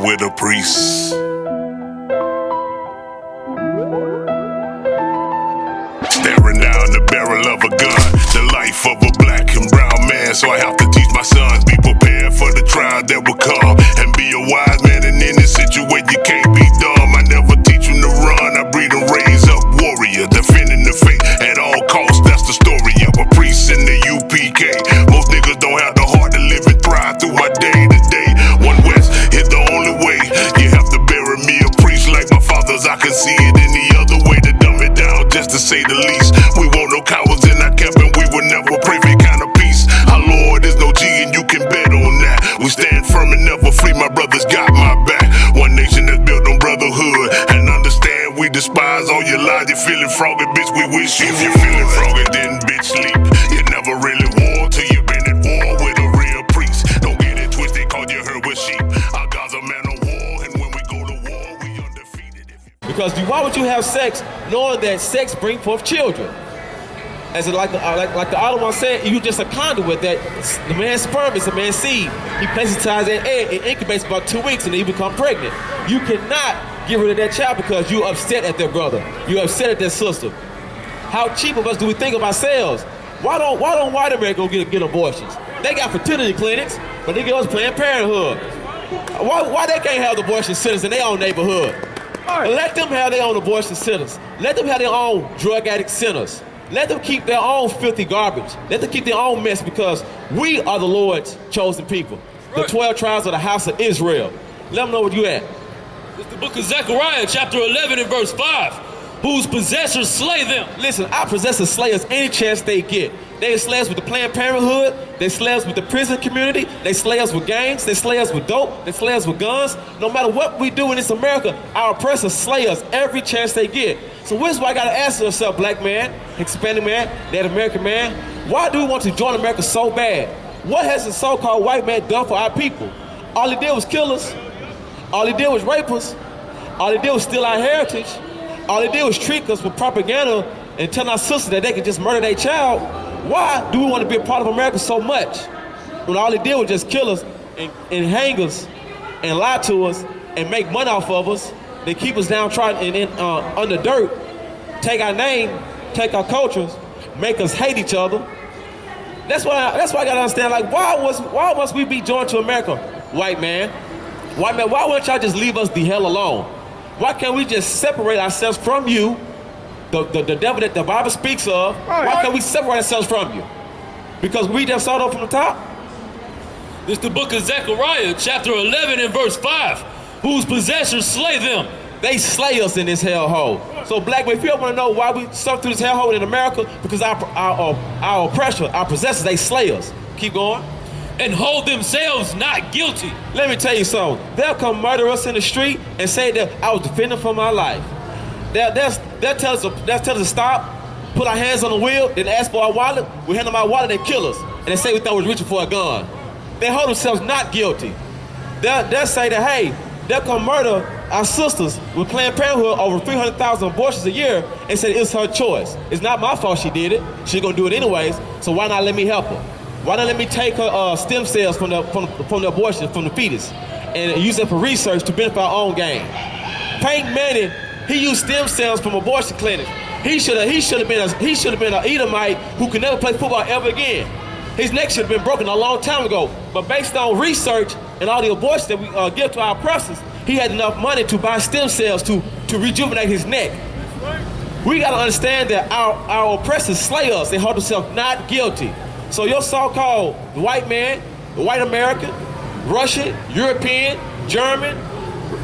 with a priest. Staring down the barrel of a gun, the life of a black and brown man. So I have to teach my sons, be prepared for the trial that will come, and be a wise man in any situation. You can't be dumb. I never teach them to run. I breed and raise up warrior, defending the faith at all costs. That's the story of a priest in the UPK. Most niggas don't have the heart to live and thrive through my day to day. One West is the only way. You have to bury me a priest like my fathers. I can see it any other way to dumb it down, just to say the least. We want no cowards in our camp, and we will never pray for kind of peace. Our Lord is no G, and you can bet on that. We stand firm and never flee. My brothers got my back. One nation that's built on brotherhood, and understand we despise all your lies. You feeling froggy, bitch, we wish you. If you're feeling froggy, then bitch sleep. You never really war till you been at war with a real priest. Don't get it twisted, cause you heard with sheep. Our God's a man of war, and when we go to war, we undefeated. Because why would you have sex knowing that sex brings forth children? As like the other one said, you just a conduit. That the man's sperm is a man's seed. He places inside that egg, it incubates about 2 weeks, and then you become pregnant. You cannot get rid of that child because you're upset at their brother. You're upset at their sister. How cheap of us do we think of ourselves? Why don't white America go get abortions? They got fertility clinics, but they give us Planned Parenthood. Why they can't have the abortion centers in their own neighborhood? Right. Let them have their own abortion centers. Let them have their own drug addict centers. Let them keep their own filthy garbage. Let them keep their own mess, because we are the Lord's chosen people. Right. The 12 tribes of the house of Israel. Let them know where you at. It's the book of Zechariah, chapter 11 and verse 5. Whose possessors slay them. Listen, our possessors slay us any chance they get. They slay us with the Planned Parenthood. They slay us with the prison community. They slay us with gangs. They slay us with dope. They slay us with guns. No matter what we do in this America, our oppressors slay us every chance they get. So this is why I gotta ask yourself, black man, Hispanic man, Native American man, why do we want to join America so bad? What has the so-called white man done for our people? All he did was kill us. All he did was rape us. All he did was steal our heritage. All they did was trick us with propaganda and tell our sisters that they could just murder their child. Why do we want to be a part of America so much when all they did was just kill us and hang us and lie to us and make money off of us? They keep us downtrodden and under dirt, take our name, take our cultures, make us hate each other. That's why I gotta understand, like, why must we be joined to America? White man, why wouldn't y'all just leave us the hell alone? Why can't we just separate ourselves from you, the devil that the Bible speaks of? Why can't we separate ourselves from you? Because we just started off from the top? This is the book of Zechariah, chapter 11 and verse 5. Whose possessors slay them. They slay us in this hellhole. So black men, if you ever want to know why we suffer through this hellhole in America, because our oppressor, our possessors, they slay us. Keep going. And hold themselves not guilty. Let me tell you something. They'll come murder us in the street and say that I was defending for my life. They'll tell us to stop, put our hands on the wheel, then ask for our wallet. We hand them our wallet, they kill us. And they say we thought we was reaching for a gun. They hold themselves not guilty. They'll say that, hey, they'll come murder our sisters with Planned Parenthood over 300,000 abortions a year and say it's her choice. It's not my fault she did it. She's gonna do it anyways, so why not let me help her? Why not let me take her stem cells from the abortion, from the fetus, and use it for research to benefit our own gain? Peyton Manning, he used stem cells from abortion clinics. He should have been an Edomite who could never play football ever again. His neck should have been broken a long time ago. But based on research and all the abortions that we give to our oppressors, he had enough money to buy stem cells to rejuvenate his neck. We gotta understand that our oppressors slay us. They hold themselves not guilty. So your so-called white man, white American, Russian, European, German,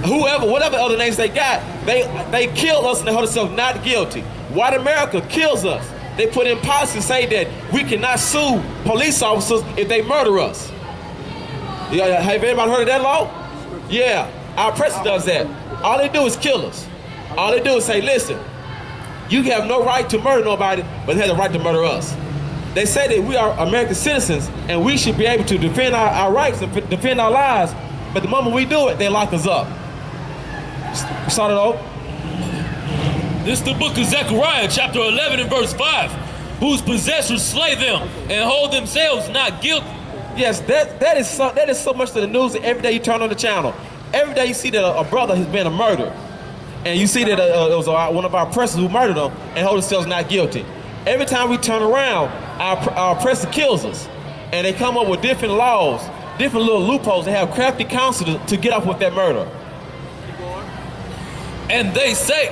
whoever, whatever other names they got, they kill us and they hold themselves not guilty. White America kills us. They put in policy to say that we cannot sue police officers if they murder us. Yeah, have anybody heard of that law? Yeah, our president does that. All they do is kill us. All they do is say, listen, you have no right to murder nobody, but they have the right to murder us. They say that we are American citizens and we should be able to defend our rights and defend our lives, but the moment we do it, they lock us up. Start it over. This is the book of Zechariah, chapter 11 and verse 5. Whose possessors slay them and hold themselves not guilty. Yes, that is so much to the news that every day you turn on the channel. Every day you see that a brother has been murdered. And you see that it was one of our oppressors who murdered them and hold themselves not guilty. Every time we turn around, our oppressor kills us. And they come up with different laws, different little loopholes. They have crafty counsel to get off with that murder. And they say,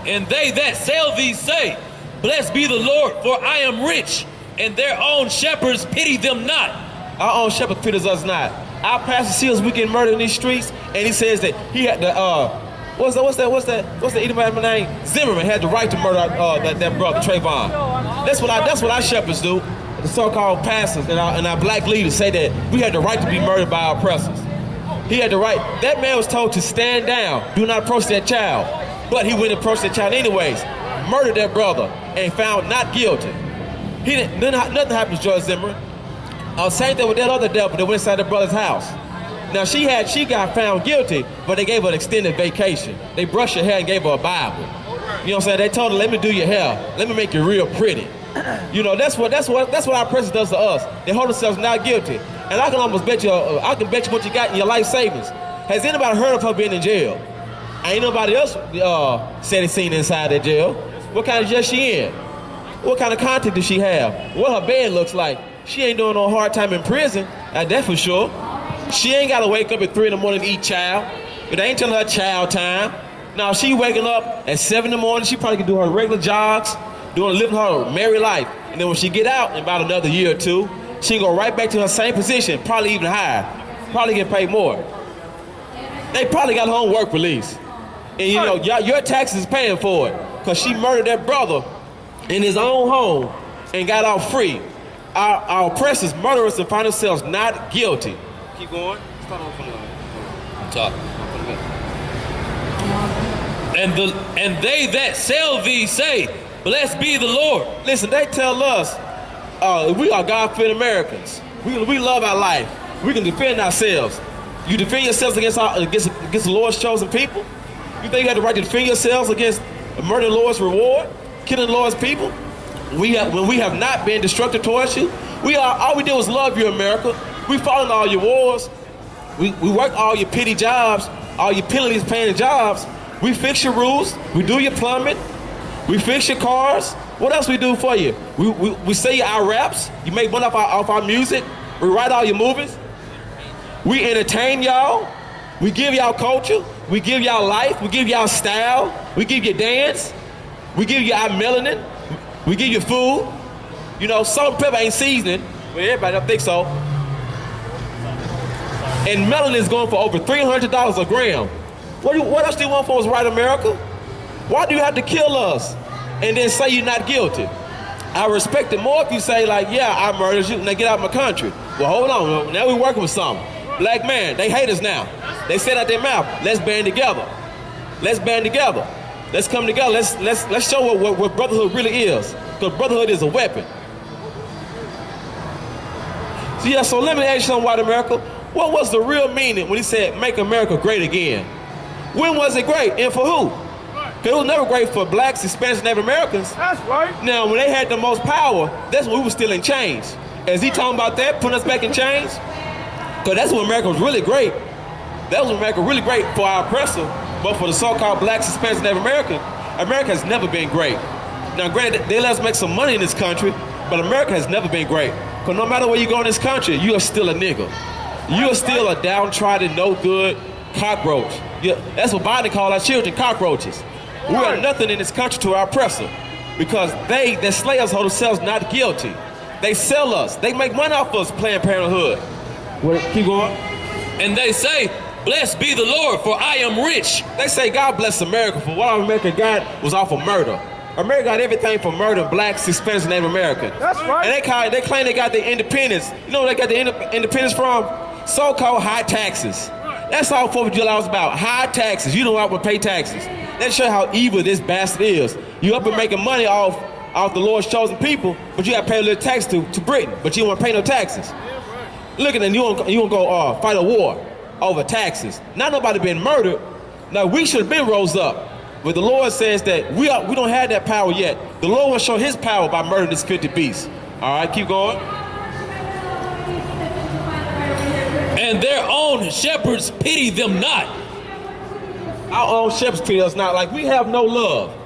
and they that sell thee say, blessed be the Lord, for I am rich, and their own shepherds pity them not. Our own shepherd pities us not. Our pastor sees us, we get murdered in these streets, and he says that he had the what's the Edomite name? Zimmerman had the right to murder that brother Trayvon. That's what our shepherds do. The so-called pastors and our black leaders say that we had the right to be murdered by our oppressors. He had the right. That man was told to stand down, do not approach that child. But he went and approached that child anyways, murdered that brother, and found not guilty. Nothing happened to George Zimmerman. Same thing with that other devil that went inside the brother's house. Now she got found guilty, but they gave her an extended vacation. They brushed her hair and gave her a Bible. You know what I'm saying? They told her, let me do your hair. Let me make you real pretty. You know, that's what our president does to us. They hold themselves not guilty. And I can almost bet you, I can bet you what you got in your life savings. Has anybody heard of her being in jail? Ain't nobody else said it's seen inside that jail. What kind of jail she in? What kind of content does she have? What her bed looks like? She ain't doing no hard time in prison, that's for sure. She ain't gotta wake up at 3 in the morning to eat child. They ain't telling her child time. Now she waking up at 7 in the morning, she probably can do her regular jogs, living her married life. And then when she get out in about another year or two, she go right back to her same position, probably even higher, probably get paid more. They probably got her on work release. And you know, your taxes is paying for it, because she murdered that brother in his own home and got off free. Our oppressors murder us and find themselves not guilty. Keep going. Start off from the top. And they that sell thee say, blessed be the Lord. Listen, they tell us we are God-fearing Americans. We love our life. We can defend ourselves. You defend yourselves against the Lord's chosen people? You think you have the right to defend yourselves against murdering the Lord's reward, killing the Lord's people? When we have not been destructive towards you, all we did was love you, America. We fought in all your wars. We worked all your petty jobs, all your penalties paying jobs. We fix your roofs. We do your plumbing. We fix your cars. What else we do for you? We say our raps. You make money off our music. We write all your movies. We entertain y'all. We give y'all culture. We give y'all life. We give y'all style. We give you dance. We give you our melanin. We give you food. You know, salt and pepper ain't seasoning, but everybody don't think so. And melanin is going for over $300 a gram. What else do you want for us, right, America? Why do you have to kill us and then say you're not guilty? I respect it more if you say, like, yeah, I murdered you, now get out of my country. Well, hold on, now we're working with something. Black man, they hate us now. They said out their mouth, let's band together. Let's band together. Let's come together. Let's show what brotherhood really is. Because brotherhood is a weapon. So let me ask you something, white America. What was the real meaning when he said, make America great again? When was it great and for who? Because it was never great for blacks, Hispanics, and Native Americans. That's right. Now, when they had the most power, that's when we were still in chains. Is he talking about that, putting us back in chains? Because that's when America was really great. That was when America really great for our oppressor, but for the so-called blacks, Hispanics, and Native Americans, America has never been great. Now, granted, they let us make some money in this country, but America has never been great. Because no matter where you go in this country, you are still a nigga. You are still a downtrodden, no good cockroach. That's what Biden called our children, cockroaches. We are nothing in this country to our oppressor, because they that slay us hold themselves not guilty. They sell us. They make money off us, Planned Parenthood. Keep going. And they say, blessed be the Lord, for I am rich. They say God bless America, for what America got was off of murder. America got everything from murder, blacks, Hispanics, and Native Americans. That's right. And they claim they got their independence. You know where they got their independence from? So-called high taxes. That's all 4th of July was about, high taxes. You don't want to pay taxes. That show how evil this bastard is. You up and making money off the Lord's chosen people, but you got to pay a little tax to Britain, but you don't want to pay no taxes. Look at them, you want to go fight a war over taxes. Not nobody been murdered. Now, we should have been rose up. But the Lord says that we don't have that power yet. The Lord will show his power by murdering this 50 beasts. All right, keep going. And their own shepherds pity them not. Our own shepherds treat us not like we have no love.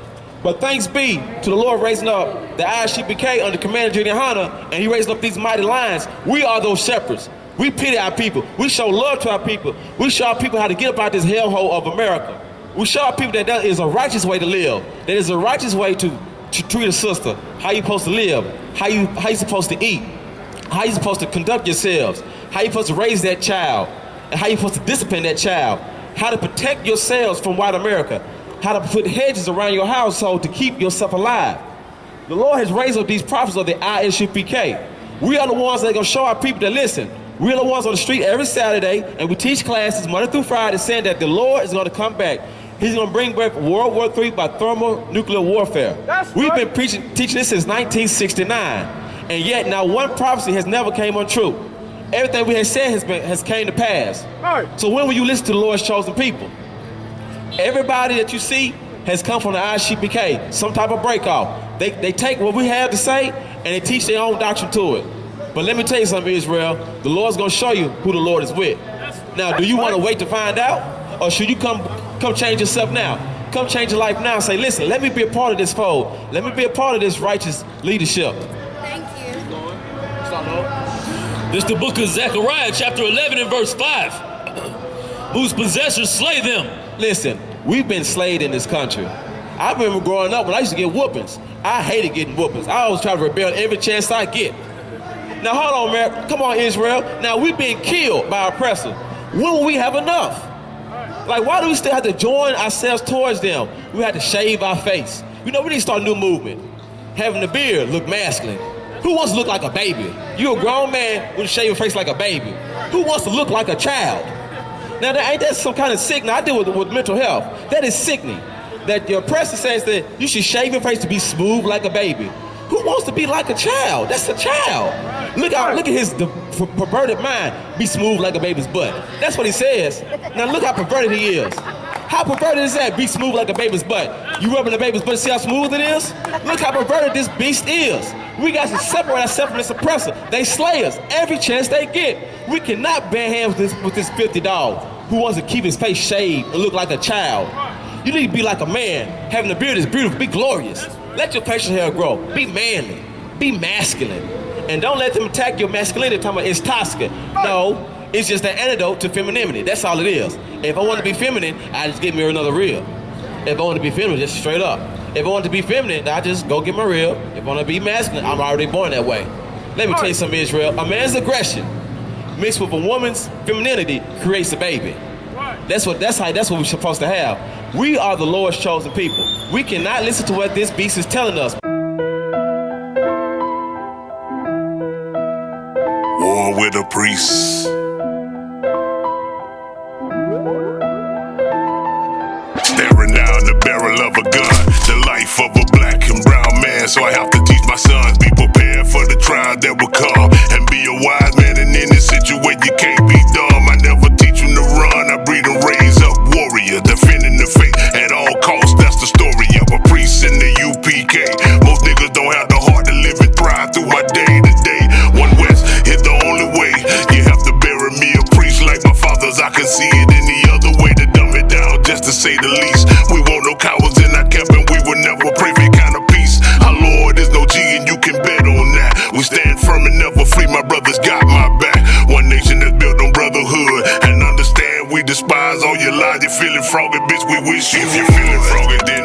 But thanks be to the Lord raising up the I.S.U.P.K under command of YAHANNA, and he raised up these mighty lions. We are those shepherds. We pity our people. We show love to our people. We show our people how to get up out this hellhole of America. We show our people that that is a righteous way to live. That is a righteous way to treat a sister. How you supposed to live. How you supposed to eat. How you supposed to conduct yourselves. How you supposed to raise that child. And how you supposed to discipline that child. How to protect yourselves from white America. How to put hedges around your household to keep yourself alive. The Lord has raised up these prophets of the I.S.U.P.K. We are the ones that are going to show our people that listen. We are the ones on the street every Saturday, and we teach classes Monday through Friday saying that the Lord is going to come back. He's going to bring back World War III by thermonuclear warfare. We've been teaching this since 1969, and yet now one prophecy has never came untrue. Everything we have said has came to pass. So when will you listen to the Lord's chosen people? Everybody that you see has come from the I.S.U.P.K, some type of break off. They take what we have to say and they teach their own doctrine to it. But let me tell you something, Israel. The Lord's going to show you who the Lord is with. Now, do you want to wait to find out? Or should you come change yourself now? Come change your life now and say, listen, let me be a part of this fold. Let me be a part of this righteous leadership. Thank you. This is the book of Zechariah, chapter 11 and verse 5. Whose possessors slay them. Listen, we've been slayed in this country. I remember growing up when I used to get whoopings. I hated getting whoopings. I always try to rebel every chance I get. Now hold on, man. Come on, Israel. Now we've been killed by oppressor. When will we have enough? Like, why do we still have to join ourselves towards them? We have to shave our face. You know, we need to start a new movement. Having a beard look masculine. Who wants to look like a baby? You're a grown man with a shaved face like a baby. Who wants to look like a child? Now, ain't that some kind of sickness? I deal with mental health. That is sickening. That your oppressor says that you should shave your face to be smooth like a baby. Who wants to be like a child? That's a child. Look at his perverted mind. Be smooth like a baby's butt. That's what he says. Now look how perverted he is. How perverted is that? Be smooth like a baby's butt. You rubbing the baby's butt, see how smooth it is? Look how perverted this beast is. We got to separate ourselves from this oppressor. They slay us every chance they get. We cannot bear hands with this filthy dog who wants to keep his face shaved and look like a child. You need to be like a man. Having a beard is beautiful. Be glorious. Let your facial hair grow. Be manly. Be masculine. And don't let them attack your masculinity talking about it's toxic. No, it's just an antidote to femininity. That's all it is. If I want to be feminine, I just get me another rib. If I want to be feminine, just straight up. If I want to be feminine, I just go get my rib. If I want to be masculine, I'm already born that way. Let me tell you something, Israel. A man's aggression mixed with a woman's femininity creates a baby. That's what we're supposed to have. We are the Lord's chosen people. We cannot listen to what this beast is telling us. War with a priest. Staring down the barrel of a gun. The life of a black and brown man. So I have to teach my sons, be prepared for the trial that will come. And be a wise man, and in this situation you can't be dumb. I never teach them to run. I breed and raise up warrior, defending the faith at all costs. That's the story of a priest in the U.P.K. Most niggas don't have the heart to live and thrive through my day to day. One West is the only way. You have to bury me a priest like my fathers. I can see it any other way to dumb it down, just to say the least. We want no cowards in our camp, and we will never pray for kind of peace. Our Lord is no G, and you can bet on that. We stand firm and never flee. My brothers got my back. One nation that's built on brotherhood, and understand we despise all your lies. You're feeling froggy, bitch, we wish you. If you're feeling froggy, then